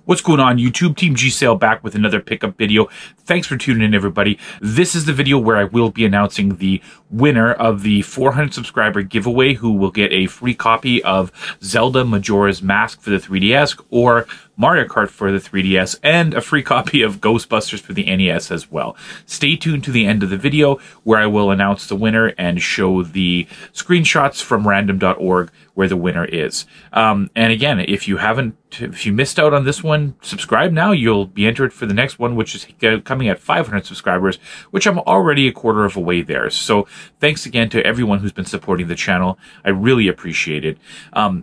What's going on, YouTube? Team G Sale back with another pickup video. Thanks for tuning in, everybody. This is the video where I will be announcing the winner of the 400 subscriber giveaway, who will get a free copy of Zelda Majora's Mask for the 3DS or Mario Kart for the 3DS, and a free copy of Ghostbusters for the NES as well. Stay tuned to the end of the video where I will announce the winner and show the screenshots from random.org where the winner is. And again, if you missed out on this one, subscribe now. You'll be entered for the next one, which is coming at 500 subscribers, which I'm already a quarter of a way there. So thanks again to everyone who's been supporting the channel. I really appreciate it.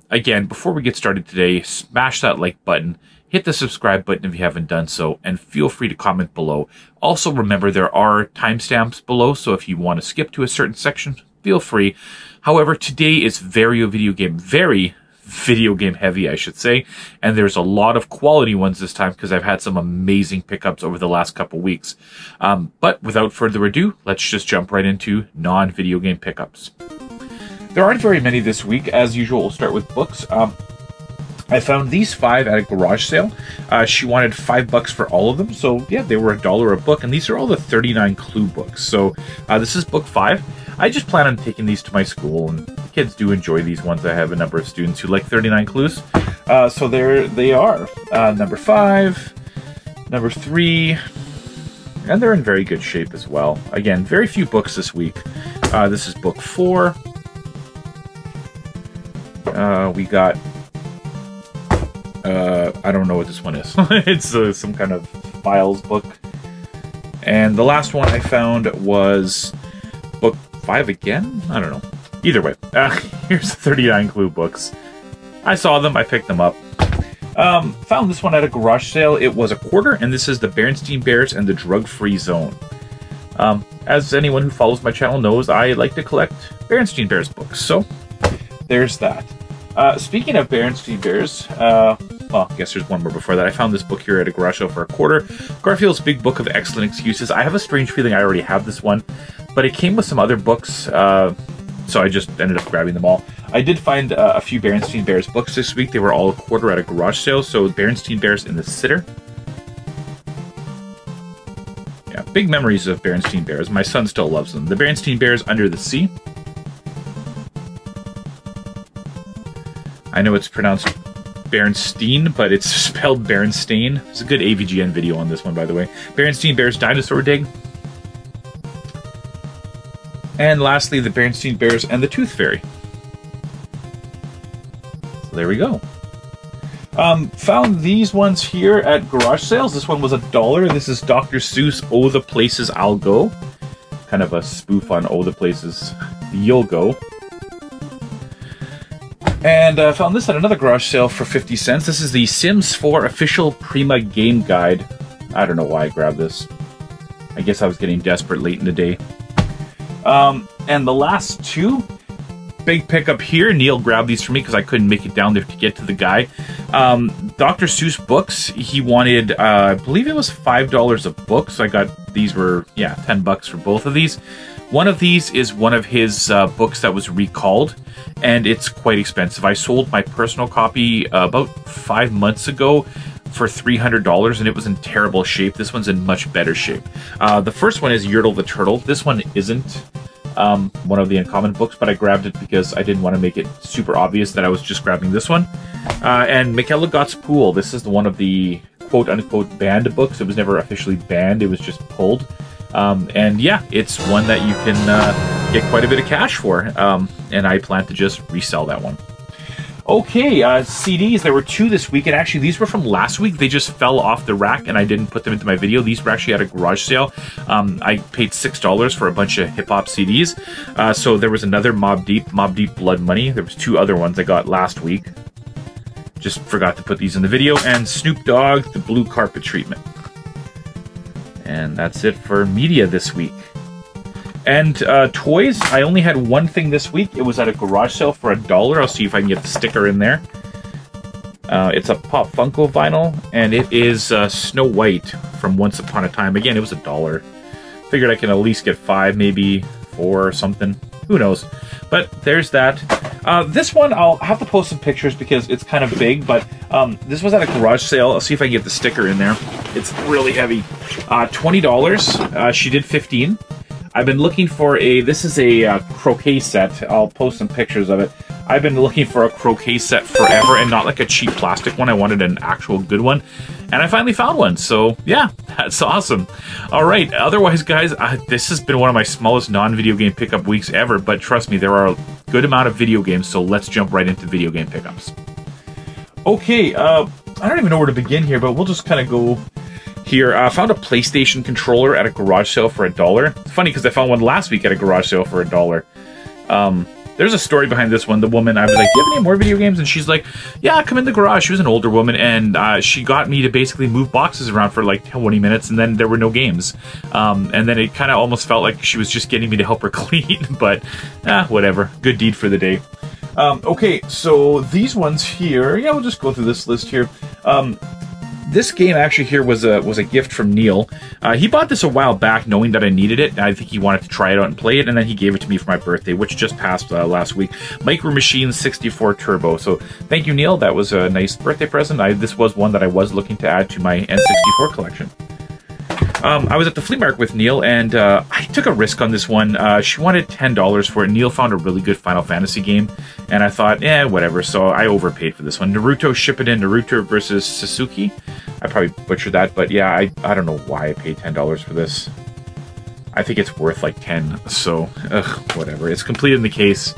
Again, before we get started today, smash that like button. Hit the subscribe button if you haven't done so, and feel free to comment below. Also, remember there are timestamps below, so if you want to skip to a certain section, feel free. However, today is very video game heavy, I should say, and there's a lot of quality ones this time because I've had some amazing pickups over the last couple weeks. But without further ado, let's just jump right into non-video game pickups. There aren't very many this week. As usual, we'll start with books. I found these 5 at a garage sale. She wanted $5 for all of them, so yeah, they were $1 a book, and these are all the 39 Clue books. So this is book 5. I just plan on taking these to my school, and the kids do enjoy these ones. I have a number of students who like 39 Clues. So there they are. Number 5, number 3, and they're in very good shape as well. Again, very few books this week. This is book 4. We got... I don't know what this one is. It's some kind of files book. And the last one I found was book 5 again? I don't know. Either way, here's the 39 Clue books. I saw them, I picked them up. Found this one at a garage sale. It was $0.25, and this is the Berenstain Bears and the Drug-Free Zone. As anyone who follows my channel knows, I like to collect Berenstain Bears books, so there's that. Speaking of Berenstain Bears, well, I guess there's one more before that. I found this book here at a garage sale for $0.25. Garfield's Big Book of Excellent Excuses. I have a strange feeling I already have this one, but it came with some other books, so I just ended up grabbing them all. I did find a few Berenstain Bears books this week. They were all $0.25 at a garage sale, so Berenstain Bears in the Sitter. Yeah, big memories of Berenstain Bears. My son still loves them. The Berenstain Bears Under the Sea. I know it's pronounced Berenstein, but it's spelled Berenstain. There's a good AVGN video on this one, by the way. Berenstain Bears Dinosaur Dig. And lastly, the Berenstain Bears and the Tooth Fairy. So there we go. Found these ones here at garage sales. This one was $1. This is Dr. Seuss, Oh the Places I'll Go. Kind of a spoof on Oh the Places You'll Go. And found this at another garage sale for 50 cents. This is the Sims 4 Official Prima Game Guide. I don't know why I grabbed this. I guess I was getting desperate late in the day. And the last two, big pickup here. Neil grabbed these for me because I couldn't make it down there to get to the guy. Dr. Seuss books. He wanted, I believe it was $5 a book. So I got, these were, yeah, $10 for both of these. One of these is one of his books that was recalled, and it's quite expensive. I sold my personal copy about 5 months ago for $300, and it was in terrible shape. This one's in much better shape. The first one is Yertle the Turtle. This one isn't one of the uncommon books, but I grabbed it because I didn't want to make it super obvious that I was just grabbing this one. And McElligot's Pool. This is one of the quote-unquote banned books. It was never officially banned. It was just pulled. And yeah, it's one that you can get quite a bit of cash for, and I plan to just resell that one. Okay, CDs, there were 2 this week, and actually these were from last week. They just fell off the rack, and I didn't put them into my video. These were actually at a garage sale. I paid $6 for a bunch of hip-hop CDs. So there was another Mobb Deep Blood Money. There was 2 other ones I got last week. Just forgot to put these in the video. And Snoop Dogg, The Blue Carpet Treatment. And that's it for media this week. And toys, I only had one thing this week. It was at a garage sale for $1. I'll see if I can get the sticker in there. It's a Pop Funko vinyl, and it is Snow White from Once Upon a Time. Again, it was $1. Figured I can at least get 5, maybe 4 or something. Who knows? But there's that. This one, I'll have to post some pictures because it's kind of big, but this was at a garage sale. I'll see if I can get the sticker in there. It's really heavy. $20. She did 15. I've been looking for this is a croquet set. I'll post some pictures of it. I've been looking for a croquet set forever, and not like a cheap plastic one. I wanted an actual good one, and I finally found one. So yeah, that's awesome. All right. Otherwise, guys, this has been one of my smallest non-video game pickup weeks ever. But trust me, there are a good amount of video games. So let's jump right into video game pickups. Okay. I don't even know where to begin here, but we'll just kind of go here. I found a PlayStation controller at a garage sale for $1. It's funny because I found one last week at a garage sale for $1. There's a story behind this one. The woman, I was like, do you have any more video games? And she's like, yeah, come in the garage. She was an older woman, and she got me to basically move boxes around for like 20 minutes, and then there were no games. And then it kind of almost felt like she was just getting me to help her clean, but whatever. Good deed for the day. Okay, so these ones here, yeah, we'll just go through this list here. This game actually here was a gift from Neil. He bought this a while back knowing that I needed it. I think he wanted to try it out and play it, and then he gave it to me for my birthday, which just passed last week. Micro Machines 64 Turbo. So thank you, Neil. That was a nice birthday present. This was one that I was looking to add to my N64 collection. I was at the flea market with Neil, and I took a risk on this one. She wanted $10 for it. Neil found a really good Final Fantasy game, and I thought, whatever. So I overpaid for this one. Naruto Shippuden Naruto versus Sasuke. I probably butchered that, but yeah, I don't know why I paid $10 for this. I think it's worth like 10, so whatever. It's complete in the case.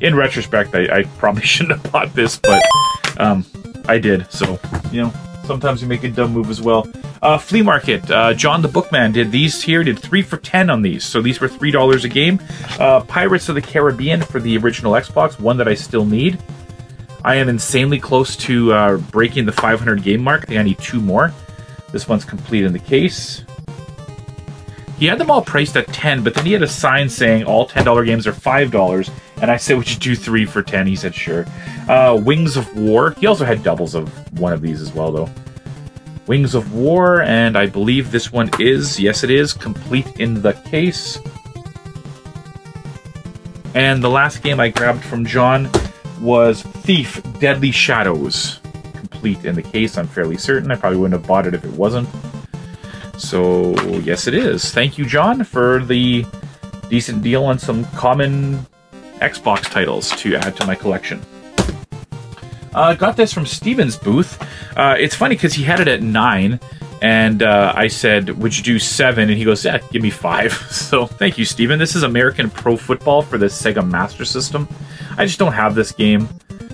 In retrospect, I probably shouldn't have bought this, but I did. So, you know, sometimes you make a dumb move as well. Flea market. John the Bookman did these here. Did 3 for $10 on these. So these were $3 a game. Pirates of the Caribbean for the original Xbox. One that I still need. I am insanely close to breaking the 500 game mark. I think I need 2 more. This one's complete in the case. He had them all priced at 10, but then he had a sign saying all $10 games are $5. And I said, would you do 3 for 10? He said, sure. Wings of War. He also had doubles of one of these as well, though. Wings of War, and I believe this one is, yes it is, complete in the case. And the last game I grabbed from John was Thief Deadly Shadows. Complete in the case, I'm fairly certain. I probably wouldn't have bought it if it wasn't. So, yes it is. Thank you, John, for the decent deal on some common Xbox titles to add to my collection. Got this from Steven's booth. It's funny because he had it at 9, and I said, would you do 7? And he goes, yeah, give me 5. So thank you, Steven. This is American Pro Football for the Sega Master System. I just don't have this game.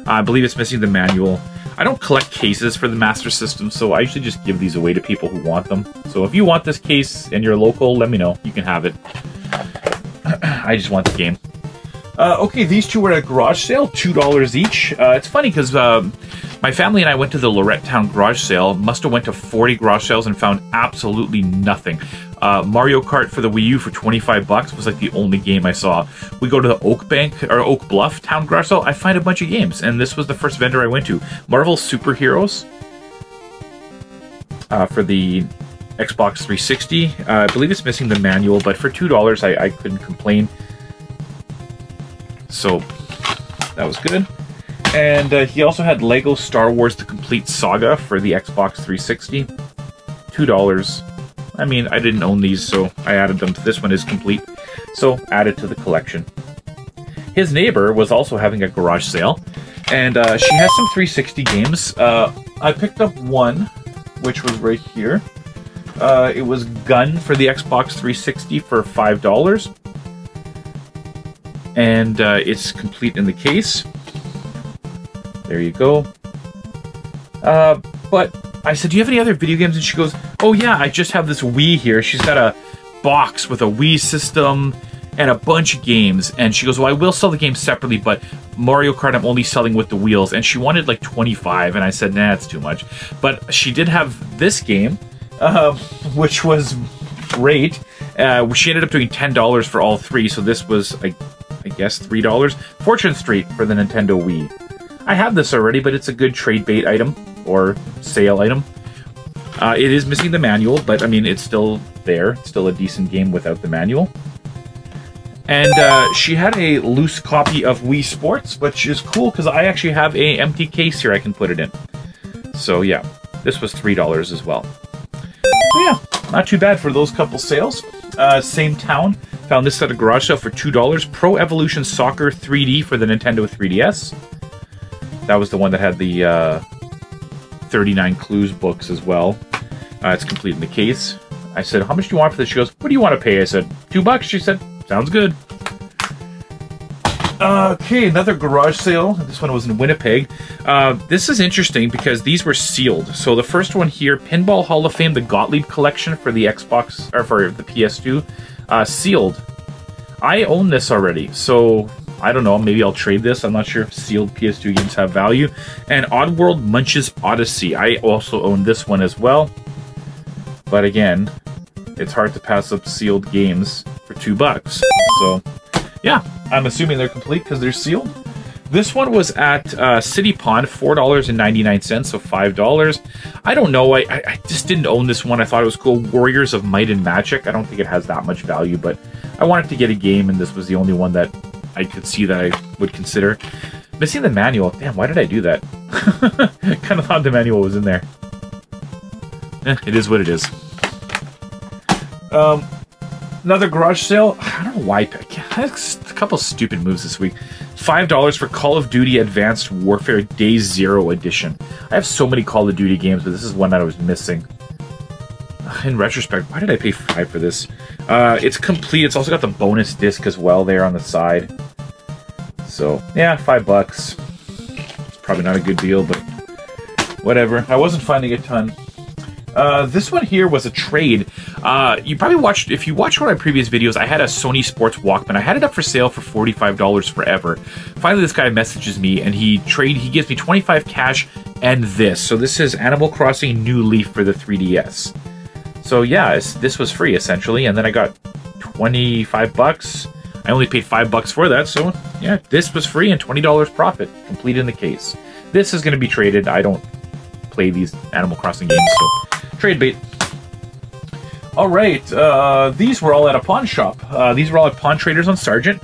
I believe it's missing the manual. I don't collect cases for the Master System, so I usually just give these away to people who want them. So if you want this case and you're local, let me know. You can have it. I just want the game. Okay, these two were at a garage sale, $2 each. It's funny because my family and I went to the Lorettetown garage sale, must have went to 40 garage sales and found absolutely nothing. Mario Kart for the Wii U for $25 was like the only game I saw. We go to the Oak Bluff Town garage sale, I find a bunch of games, and this was the first vendor I went to. Marvel Superheroes for the Xbox 360. I believe it's missing the manual, but for $2 I couldn't complain. So that was good. And he also had Lego Star Wars The Complete Saga for the Xbox 360. $2. I mean, I didn't own these, so I added them. This one is complete, so added to the collection. His neighbor was also having a garage sale, and she has some 360 games. I picked up one, which was right here. It was Gun for the Xbox 360 for $5. And it's complete in the case. There you go. But I said, do you have any other video games? And she goes, oh yeah, I just have this Wii here. She's got a box with a Wii system and a bunch of games. And she goes, well, I will sell the games separately, but Mario Kart I'm only selling with the wheels. And she wanted like 25, and I said, nah, it's too much. But she did have this game, which was great. She ended up doing $10 for all 3, so this was, I guess, $3. Fortune Street for the Nintendo Wii. I have this already, but it's a good trade bait item, or sale item. It is missing the manual, but I mean, it's still there. It's still a decent game without the manual. And she had a loose copy of Wii Sports, which is cool because I actually have a empty case here I can put it in. So yeah, this was $3 as well. So yeah, not too bad for those couple sales. Same town, found this at a garage sale for $2. Pro Evolution Soccer 3D for the Nintendo 3DS. That was the one that had the 39 Clues books as well. It's complete in the case. I said, how much do you want for this? She goes, what do you want to pay? I said, $2. She said, sounds good. Okay, another garage sale. This one was in Winnipeg. This is interesting because these were sealed. So the first one here, Pinball Hall of Fame, the Gottlieb collection for the Xbox, or for the PS2, sealed. I own this already, so I don't know, maybe I'll trade this. I'm not sure if sealed PS2 games have value. And Oddworld Munch's Odyssey. I also own this one as well. But again, it's hard to pass up sealed games for $2. So, yeah, I'm assuming they're complete because they're sealed. This one was at City Pond, $4.99, so $5. I don't know, I just didn't own this one. I thought it was cool. Warriors of Might and Magic. I don't think it has that much value, but I wanted to get a game, and this was the only one that I could see that I would consider. Missing the manual. Damn, why did I do that? Kind of thought the manual was in there. It is what it is. Another garage sale. I don't know why. I had a couple stupid moves this week. $5 for Call of Duty Advanced Warfare Day Zero Edition. I have so many Call of Duty games, but this is one that I was missing. In retrospect, why did I pay $5 for this? It's complete. It's also got the bonus disc as well there on the side. So, yeah, $5. It's probably not a good deal, but whatever. I wasn't finding a ton. This one here was a trade. You probably watched, if you watched one of my previous videos, I had a Sony Sports Walkman. I had it up for sale for $45 forever. Finally, this guy messages me, and he gives me $25 cash and this. So this is Animal Crossing New Leaf for the 3DS. So yeah, this was free essentially, and then I got $25. I only paid $5 for that, so yeah, this was free and $20 profit, complete in the case. This is going to be traded. I don't play these Animal Crossing games, so trade bait. All right, these were all at a pawn shop. These were all at Pawn Traders on Sargent.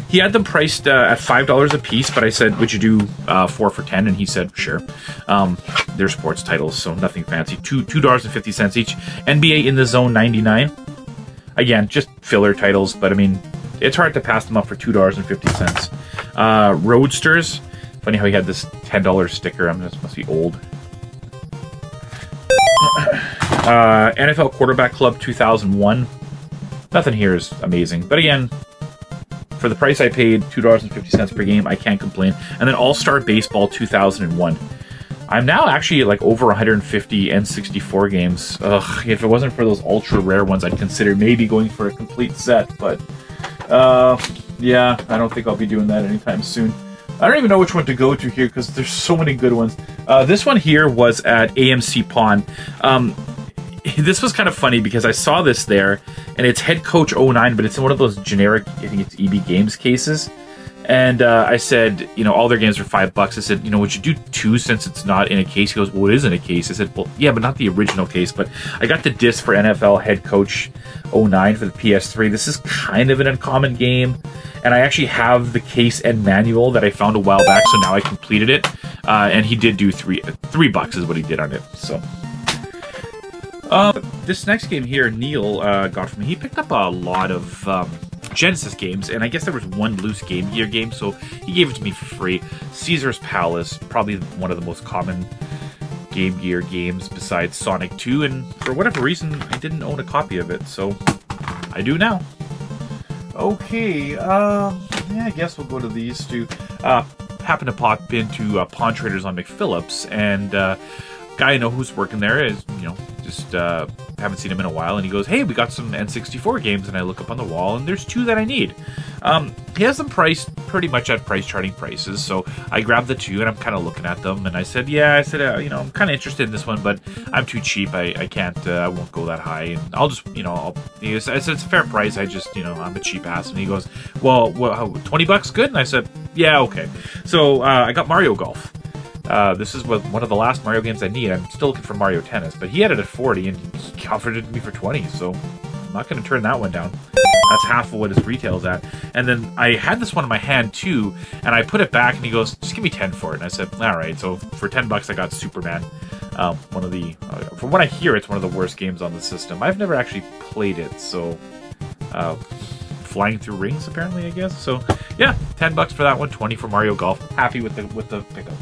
He had them priced at $5 a piece, but I said, would you do 4 for $10? And he said, sure. They're sports titles, so nothing fancy. $2.50 each. NBA In the Zone 99. Again, just filler titles, but I mean, it's hard to pass them up for $2.50. Roadsters. Funny how he had this $10 sticker. This must be old. NFL Quarterback Club 2001. Nothing here is amazing, but again, for the price I paid, $2.50 per game, I can't complain. And then All-Star Baseball 2001. I'm now actually like over 150 N64 games. Ugh, if it wasn't for those ultra rare ones, I'd consider maybe going for a complete set, but yeah, I don't think I'll be doing that anytime soon. I don't even know which one to go to here because there's so many good ones. This one here was at AMC Pawn. This was kind of funny because I saw this there, and it's Head Coach 09, but it's in one of those generic, I think it's EB Games cases. And I said, you know, all their games are $5. I said, you know, would you do 2 since it's not in a case? He goes, well, it is in a case. I said, well, yeah, but not the original case. But I got the disc for NFL Head Coach 09 for the PS3. This is kind of an uncommon game. And I actually have the case and manual that I found a while back, so now I completed it. And he did do $3 is what he did on it. So this next game here, Neil got from me. He picked up a lot of Genesis games, and I guess there was one loose Game Gear game, so he gave it to me for free. Caesar's Palace, probably one of the most common Game Gear games besides Sonic 2, and for whatever reason, I didn't own a copy of it, so I do now. Okay, yeah, I guess we'll go to these two. Happened to pop into Pawn Traders on McPhillips, and guy I know who's working there is, you know, just haven't seen him in a while, and he goes, hey, we got some N64 games, and I look up on the wall, and there's 2 that I need. He has them priced pretty much at price charting prices, so I grabbed the 2, and I'm kind of looking at them, and I said, yeah, you know, I'm kind of interested in this one, but I'm too cheap, I can't, I won't go that high, and I'll just, you know, I said, it's a fair price, I just, you know, I'm a cheap ass, and he goes, well, $20 good? And I said, yeah, okay. So, I got Mario Golf. This is one of the last Mario games I need. I'm still looking for Mario Tennis, but he had it at 40 and he offered it to me for 20, so I'm not going to turn that one down. That's half of what his retail's at. And then I had this one in my hand too, and I put it back, and he goes, "Just give me 10 for it." And I said, "All right." So for $10, I got Superman. One of the, from what I hear, it's one of the worst games on the system. I've never actually played it, so flying through rings apparently, I guess. So yeah, $10 for that one, 20 for Mario Golf. Happy with the pickup.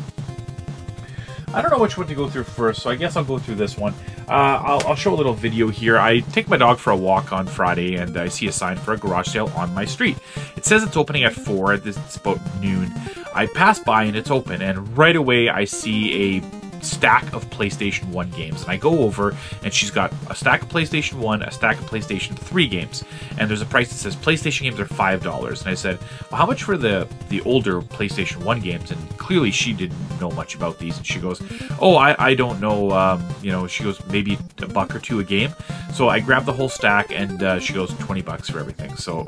I don't know which one to go through first, so I guess I'll go through this one. I'll show a little video here. I take my dog for a walk on Friday, and I see a sign for a garage sale on my street. It says it's opening at 4. It's about noon. I pass by, and it's open, and right away I see a stack of PlayStation 1 games, and I go over, and she's got a stack of PlayStation 1, a stack of PlayStation 3 games, and there's a price that says PlayStation games are $5. And I said, "Well, how much for the older PlayStation 1 games?" And clearly she didn't know much about these, and she goes, "Oh, I don't know, you know," she goes, "maybe $1 or $2 a game." So I grabbed the whole stack, and she goes, $20 for everything. So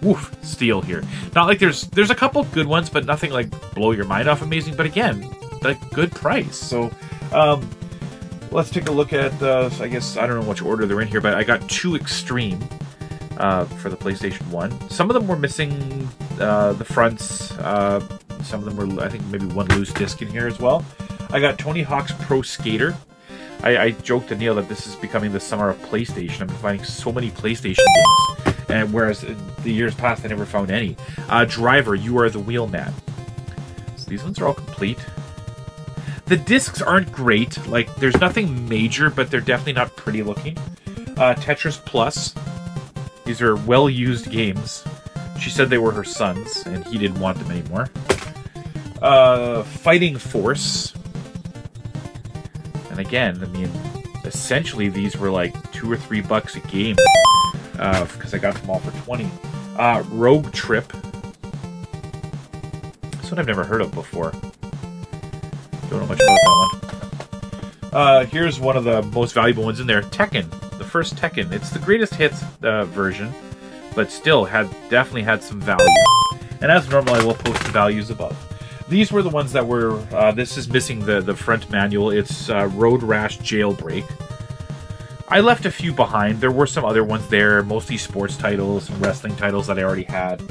woof, steal here. Not like there's a couple good ones, but nothing like blow your mind off amazing, but again, like good price. So let's take a look at I guess I don't know which order they're in here, but I got 2 Extreme for the PlayStation 1. Some of them were missing the fronts. Some of them were, I think, maybe one loose disc in here as well. I got Tony Hawk's Pro Skater. I joked to Neil that this is becoming the summer of PlayStation. I've been finding so many PlayStation games, and whereas in the years past I never found any. Driver, You Are the Wheelman. So these ones are all complete. The discs aren't great. Like, there's nothing major, but they're definitely not pretty looking. Tetris Plus. These are well-used games. She said they were her son's, and he didn't want them anymore. Fighting Force. And again, I mean, essentially these were like $2 or $3 a game, because I got them all for 20. Rogue Trip. This one I've never heard of before. Don't know much about that one. Here's one of the most valuable ones in there. Tekken. The first Tekken. It's the greatest hits version, but still definitely had some value. And as normal, I will post the values above. These were the ones that were, this is missing the front manual. It's Road Rash Jailbreak. I left a few behind. There were some other ones there, mostly sports titles, some wrestling titles that I already had.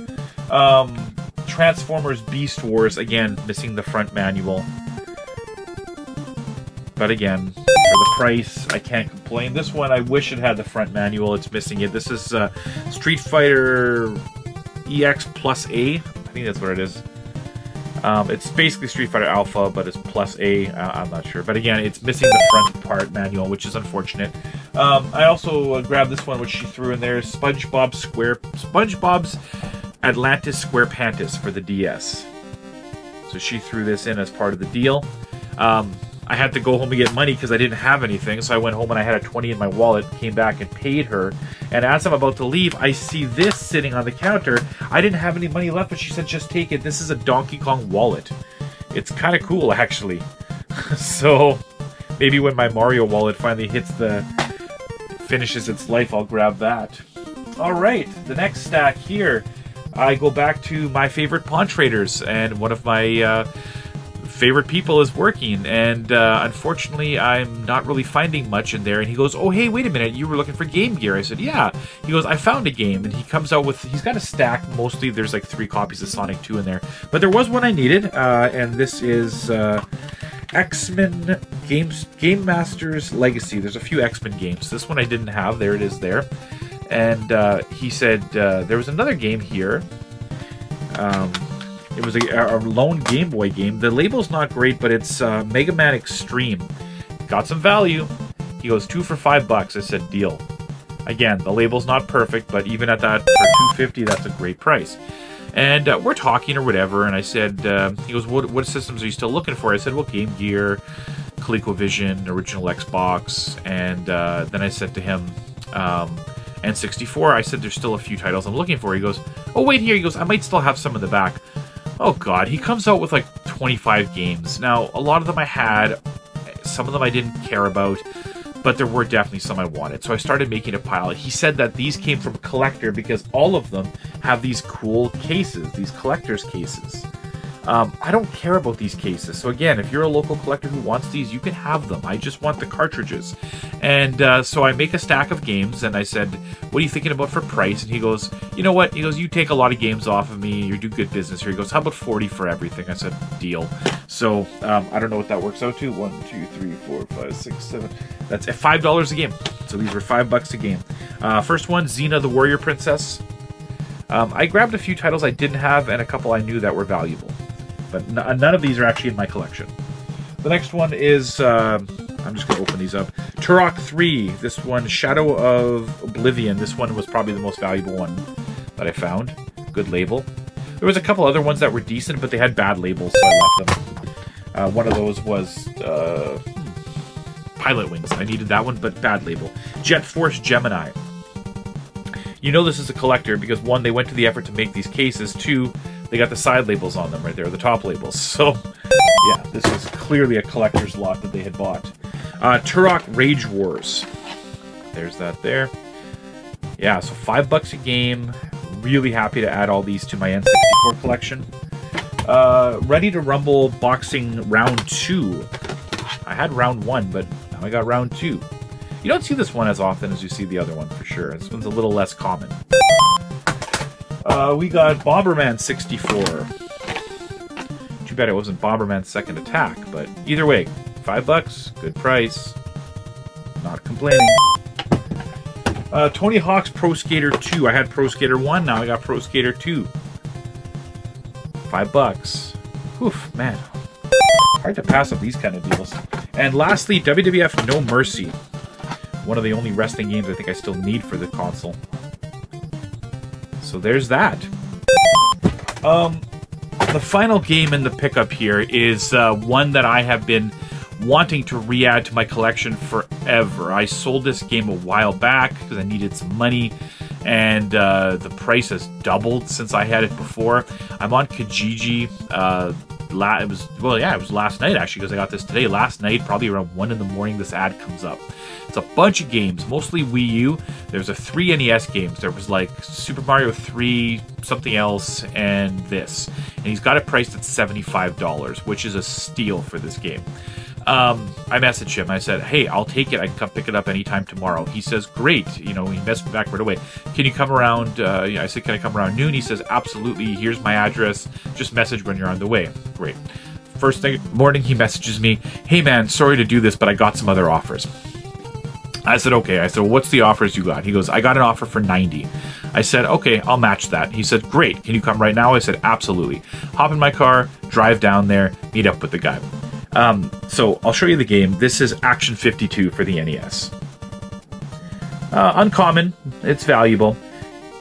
Transformers Beast Wars, again, missing the front manual. But again, for the price, I can't complain. This one, I wish it had the front manual. It's missing it. This is Street Fighter EX Plus A. I think that's what it is. It's basically Street Fighter Alpha, but it's Plus A. I'm not sure. But again, it's missing the front part manual, which is unfortunate. I also grabbed this one, which she threw in there. SpongeBob's Atlantis SquarePantis for the DS. So she threw this in as part of the deal. I had to go home and get money because I didn't have anything, so I went home and I had a 20 in my wallet, came back and paid her, and as I'm about to leave, I see this sitting on the counter. I didn't have any money left, but she said, "Just take it. This is a Donkey Kong wallet." It's kind of cool, actually. So maybe when my Mario wallet finally finishes its life, I'll grab that. Alright, the next stack here, I go back to my favorite pawn traders, and one of my favorite people is working, and unfortunately I'm not really finding much in there. And he goes, "Oh hey, wait a minute, you were looking for Game Gear?" I said, "Yeah." He goes, "I found a game," and he comes out with, he's got a stack. Mostly there's like 3 copies of Sonic 2 in there, but there was one I needed, and this is X-Men Game Masters Legacy. There's a few X-Men games. This one I didn't have. There it is there. And he said there was another game here. It was a lone Game Boy game. The label's not great, but it's Mega Man Extreme. Got some value. He goes, 2 for $5. I said, deal. Again, the label's not perfect, but even at that, for $2.50, that's a great price. And we're talking or whatever, and I said, he goes, what systems are you still looking for? I said, well, Game Gear, ColecoVision, original Xbox, and then I said to him, N64. I said, there's still a few titles I'm looking for. He goes, oh, wait here. He goes, I might still have some in the back. Oh, God. He comes out with like 25 games. Now, a lot of them I had. Some of them I didn't care about. But there were definitely some I wanted. So I started making a pile. He said that these came from Collector because all of them have these cool cases, these collector's cases. I don't care about these cases. So again, if you're a local collector who wants these, you can have them. I just want the cartridges. And so I make a stack of games, and I said, what are you thinking about for price? And he goes, you know what? He goes, you take a lot of games off of me. You do good business here. He goes, how about 40 for everything? I said, deal. So I don't know what that works out to. 1, 2, 3, 4, 5, 6, 7. That's $5 a game. So these were $5 a game. First one, Xena the Warrior Princess. I grabbed a few titles I didn't have and a couple I knew that were valuable. But none of these are actually in my collection. The next one is, I'm just going to open these up. Turok 3. This one, Shadow of Oblivion. This one was probably the most valuable one that I found. Good label. There was a couple other ones that were decent, but they had bad labels, so I left them. One of those was Pilot Wings. I needed that one, but bad label. Jet Force Gemini. You know this is a collector because, one, they went to the effort to make these cases. Two, they got the side labels on them right there, the top labels. So, yeah, this is clearly a collector's lot that they had bought. Turok Rage Wars. There's that there. Yeah, so $5 a game. Really happy to add all these to my N64 collection. Ready to Rumble Boxing Round 2. I had Round 1, but now I got Round 2. You don't see this one as often as you see the other one, for sure. This one's a little less common. We got Bomberman 64. Too bad it wasn't Bomberman Second Attack, but either way, $5, good price. Not complaining. Tony Hawk's Pro Skater 2. I had Pro Skater 1, now I got Pro Skater 2. $5. Oof, man. Hard to pass up these kind of deals. And lastly, WWF No Mercy. One of the only wrestling games I think I still need for the console. So there's that. The final game in the pickup here is one that I have been wanting to re-add to my collection forever. I sold this game a while back because I needed some money, and the price has doubled since I had it before. I'm on Kijiji. It was last night actually, because I got this today. Last night, probably around 1 in the morning, this ad comes up. It's a bunch of games, mostly Wii U. There's 3 NES games. There was like Super Mario 3, something else, and this. And he's got it priced at $75, which is a steal for this game. I messaged him. I said, hey, I'll take it. I can come pick it up anytime tomorrow. He says, great. You know, he messaged me back right away. Can you come around? I said, can I come around noon? He says, absolutely. Here's my address. Just message when you're on the way. Great. First thing morning, he messages me, hey, man, sorry to do this, but I got some other offers. I said, okay. I said, well, what's the offers you got? He goes, I got an offer for 90. I said, okay, I'll match that. He said, great. Can you come right now? I said, absolutely. Hop in my car, drive down there, meet up with the guy. So I'll show you the game. This is Action 52 for the NES. Uncommon. It's valuable.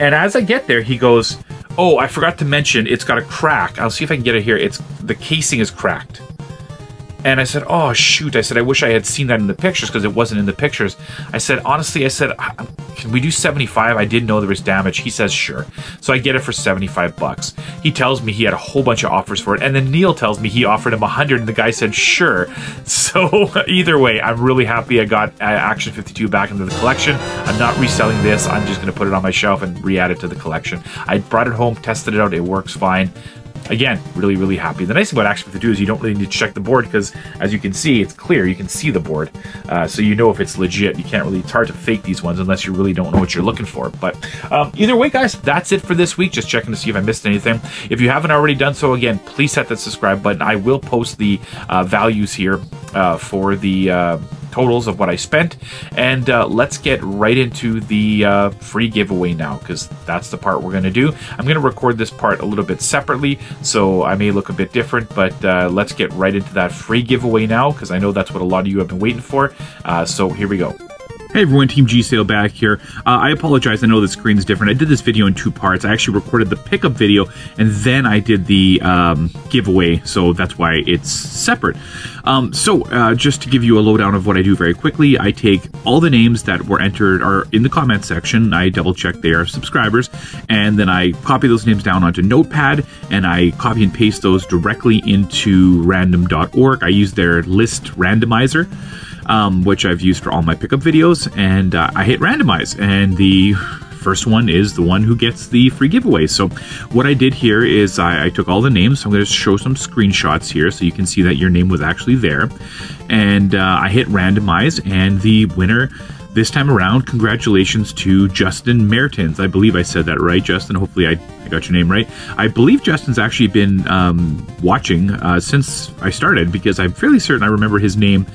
And as I get there, he goes, oh, I forgot to mention, it's got a crack. I'll see if I can get it here. The casing is cracked. And I said, oh, shoot. I said, I wish I had seen that in the pictures because it wasn't in the pictures. I said, honestly, can we do 75? I didn't know there was damage. He says, sure. So I get it for $75. He tells me he had a whole bunch of offers for it. And then Neil tells me he offered him 100 and the guy said, sure. So either way, I'm really happy I got Action 52 back into the collection. I'm not reselling this. I'm just going to put it on my shelf and re-add it to the collection. I brought it home, tested it out. It works fine. Again, really, really happy. The nice thing about Action 52 is you don't really need to check the board because, as you can see, it's clear. You can see the board, so you know if it's legit. You can't really. It's hard to fake these ones unless you really don't know what you're looking for. But either way, guys, that's it for this week. Just checking to see if I missed anything. If you haven't already done so, again, please hit that subscribe button. I will post the values here for the totals of what I spent, and let's get right into the free giveaway now, because that's the part we're going to do. I'm going to record this part a little bit separately, so I may look a bit different, but let's get right into that free giveaway now, because I know that's what a lot of you have been waiting for. So here we go. Hey everyone, Team G Sale back here. I apologize, I know the screen's different. I did this video in 2 parts. I actually recorded the pickup video and then I did the giveaway, so that's why it's separate. Just to give you a lowdown of what I do very quickly, I take all the names that were entered are in the comment section. I double check they are subscribers, and then I copy those names down onto Notepad and I copy and paste those directly into random.org. I use their list randomizer, which I've used for all my pickup videos, and I hit randomize, and the first one is the one who gets the free giveaway. So what I did here is I took all the names. So I'm going to show some screenshots here so you can see that your name was actually there. And I hit randomize, and the winner this time around, congratulations to Justin Mertens. I believe I said that right, Justin. Hopefully I got your name right. I believe Justin's actually been watching since I started, because I'm fairly certain I remember his name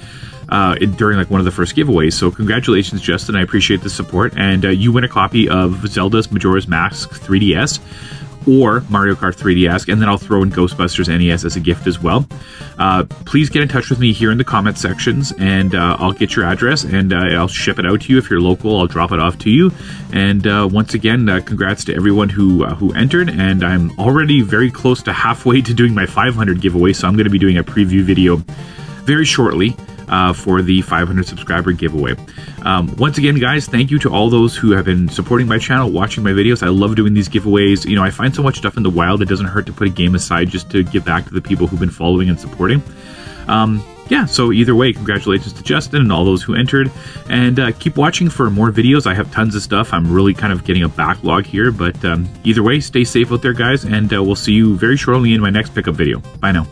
during like one of the first giveaways. So congratulations, Justin. I appreciate the support. And you win a copy of Zelda's Majora's Mask 3DS or Mario Kart 3DS, and then I'll throw in Ghostbusters NES as a gift as well. Please get in touch with me here in the comment sections, and I'll get your address, and I'll ship it out to you. If you're local, I'll drop it off to you. And once again, congrats to everyone who entered, and I'm already very close to halfway to doing my 500 giveaway, so I'm going to be doing a preview video very shortly for the 500 subscriber giveaway. Once again, guys, thank you to all those who have been supporting my channel, watching my videos. I love doing these giveaways. You know, I find so much stuff in the wild, it doesn't hurt to put a game aside just to give back to the people who've been following and supporting. Yeah, so either way, congratulations to Justin and all those who entered, and keep watching for more videos. I have tons of stuff. I'm really kind of getting a backlog here, but either way, stay safe out there, guys, and we'll see you very shortly in my next pickup video. Bye now.